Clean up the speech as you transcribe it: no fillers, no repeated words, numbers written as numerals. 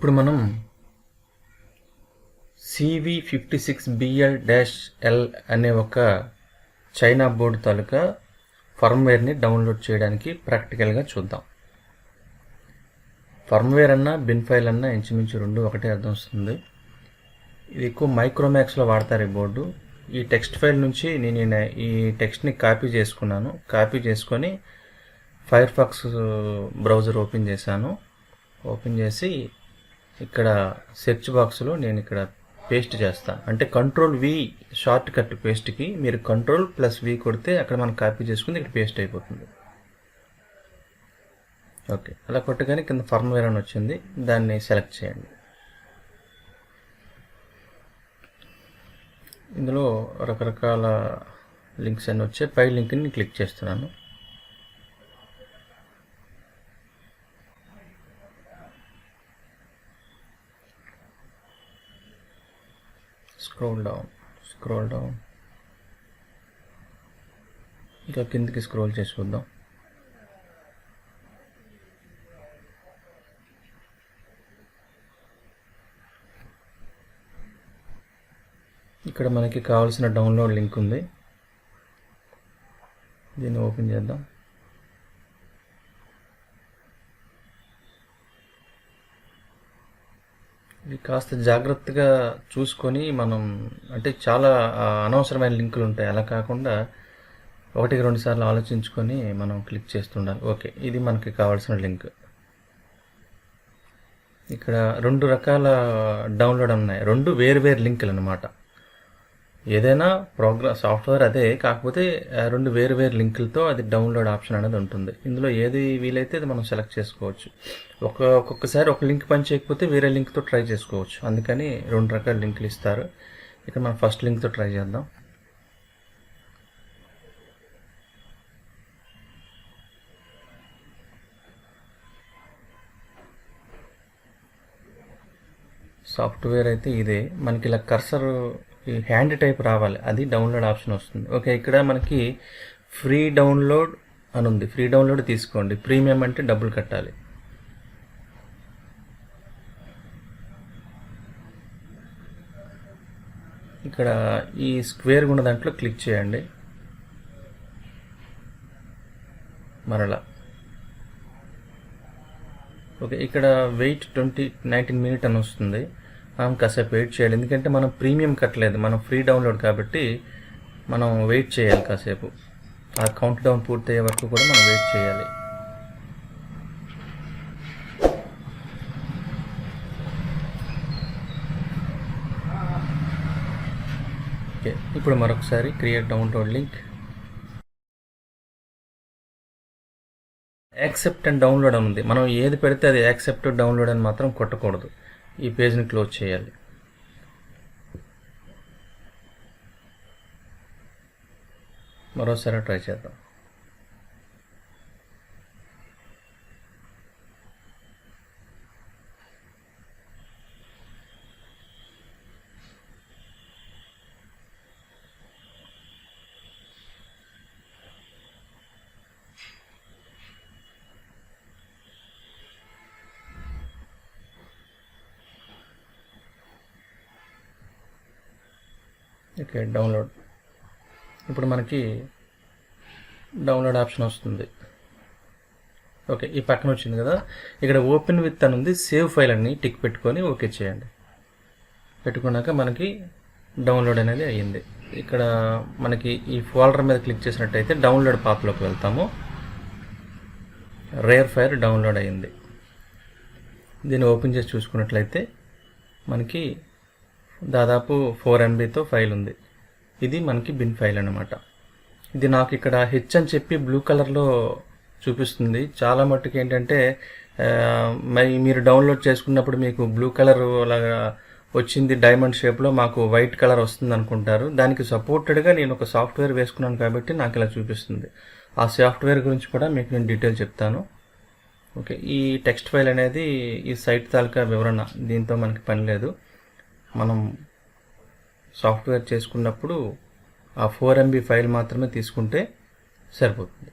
ఇప్పుడు మనం CV56BL-L అనే ఒక చైనా బోర్డు తాలూకా ఫర్మ్వేర్ని డౌన్లోడ్ చేయడానికి ప్రాక్టికల్గా చూద్దాం. ఫర్మ్వేర్ అన్నా బిన్ ఫైల్ అన్నా ఇంచుమించు రెండు ఒకటే అర్థం వస్తుంది. ఇది ఎక్కువ మైక్రోమాక్స్లో వాడతారు ఈ బోర్డు. ఈ టెక్స్ట్ ఫైల్ నుంచి నేను ఈ టెక్స్ట్ని కాపీ చేసుకున్నాను. కాపీ చేసుకొని ఫైర్ ఫాక్స్ బ్రౌజర్ ఓపెన్ చేశాను. ఓపెన్ చేసి ఇక్కడ సెర్చ్ బాక్స్లో నేను ఇక్కడ పేస్ట్ చేస్తాను. అంటే Ctrl+V షార్ట్ కట్ పేస్ట్కి మీరు Ctrl+V కొడితే అక్కడ మనం కాపీ చేసుకుంది ఇక్కడ పేస్ట్ అయిపోతుంది. ఓకే, అలా కొట్టగానే కింద ఫర్మ్వేర్ అని వచ్చింది, దాన్ని సెలెక్ట్ చేయండి. ఇందులో రకరకాల లింక్స్ అన్నీ వచ్చాయి. పై లింక్ని క్లిక్ చేస్తున్నాను. స్క్రోల్ డౌన్ ఇంకా కిందికి స్క్రోల్ చేసి చూద్దాం. ఇక్కడ మనకి కావాల్సిన డౌన్లోడ్ లింక్ ఉంది, దీన్ని ఓపెన్ చేద్దాం. ఇది కాస్త జాగ్రత్తగా చూసుకొని మనం, అంటే చాలా అనవసరమైన లింకులు ఉంటాయి, అలా కాకుండా ఒకటికి రెండు సార్లు ఆలోచించుకొని మనం క్లిక్ చేస్తుండాలి. ఓకే, ఇది మనకి కావాల్సిన లింక్. ఇక్కడ రెండు రకాల డౌన్లోడ్ ఉన్నాయి, రెండు వేరు లింకులు అన్నమాట. ఏదైనా సాఫ్ట్వేర్ అదే, కాకపోతే రెండు వేరు లింకులతో అది డౌన్లోడ్ ఆప్షన్ అనేది ఉంటుంది. ఇందులో ఏది వీలైతే అది మనం సెలెక్ట్ చేసుకోవచ్చు. ఒక్కొక్కసారి ఒక లింక్ పని చేయకపోతే వేరే లింక్తో ట్రై చేసుకోవచ్చు. అందుకని రెండు రకాల లింకులు ఇస్తారు. ఇక్కడ మనం ఫస్ట్ లింక్తో ట్రై చేద్దాం. సాఫ్ట్వేర్ అయితే ఇదే. మనకి ఇలా కర్సర్ హ్యాండ్ టైప్ రావాలి, అది డౌన్లోడ్ ఆప్షన్ వస్తుంది. ఓకే, ఇక్కడ మనకి ఫ్రీ డౌన్లోడ్ అని ఉంది. ఫ్రీ డౌన్లోడ్ తీసుకోండి. ప్రీమియం అంటే డబ్బులు కట్టాలి. ఇక్కడ ఈ స్క్వేర్ ఉన్న దాంట్లో క్లిక్ చేయండి. మరలా ఓకే, ఇక్కడ వెయిట్ 19 మినిట్ అని వస్తుంది. కాసేపు వెయిట్ చేయాలి, ఎందుకంటే మనం ప్రీమియం కట్టలేదు, మనం ఫ్రీ డౌన్లోడ్ కాబట్టి మనం వెయిట్ చేయాలి కాసేపు. ఆ కౌంట్ డౌన్ పూర్తయ్యే వరకు కూడా మనం వెయిట్ చేయాలి. ఓకే, ఇప్పుడు మరొకసారి create download link. Accept and download అని ఉంది. మనం ఏది పెడితే అది యాక్సెప్ట్ డౌన్లోడ్ అని మాత్రం కొట్టకూడదు. ఈ పేజ్ని క్లోజ్ చేయాలి. మరోసారి ట్రై చేద్దాం. Okay, download. ఇప్పుడు మనకి డౌన్లోడ్ ఆప్షన్ వస్తుంది. ఓకే, ఈ పక్కన వచ్చింది కదా, ఇక్కడ ఓపెన్ విత్ అని ఉంది. సేవ్ ఫైల్ అని టిక్ పెట్టుకొని ఓకే చేయండి. పెట్టుకున్నాక మనకి డౌన్లోడ్ అనేది అయ్యింది. ఇక్కడ మనకి ఈ ఫోల్డర్ మీద క్లిక్ చేసినట్టయితే డౌన్లోడ్ పాత్లోకి వెళ్తాము. రేర్ ఫైల్ డౌన్లోడ్ అయ్యింది. దీన్ని ఓపెన్ చేసి చూసుకున్నట్లయితే మనకి దాదాపు 4 MBతో ఫైల్ ఉంది. ఇది మనకి బిన్ ఫైల్ అన్నమాట. ఇది నాకు ఇక్కడ హెచ్ అని చెప్పి బ్లూ కలర్లో చూపిస్తుంది. చాలా మట్టుకు ఏంటంటే మరి మీరు డౌన్లోడ్ చేసుకున్నప్పుడు మీకు బ్లూ కలర్ అలాగా వచ్చింది, డైమండ్ షేప్లో, మాకు వైట్ కలర్ వస్తుంది అనుకుంటారు. దానికి సపోర్టెడ్గా నేను ఒక సాఫ్ట్వేర్ వేసుకున్నాను కాబట్టి నాకు ఇలా చూపిస్తుంది. ఆ సాఫ్ట్వేర్ గురించి కూడా మీకు నేను డీటెయిల్ చెప్తాను. ఓకే, ఈ టెక్స్ట్ ఫైల్ అనేది ఈ సైట్ తాలూకా వివరణ, దీంతో మనకి పని లేదు. మనం సాఫ్ట్వేర్ చేసుకున్నప్పుడు ఆ 4 MB ఫైల్ మాత్రమే తీసుకుంటే సరిపోతుంది.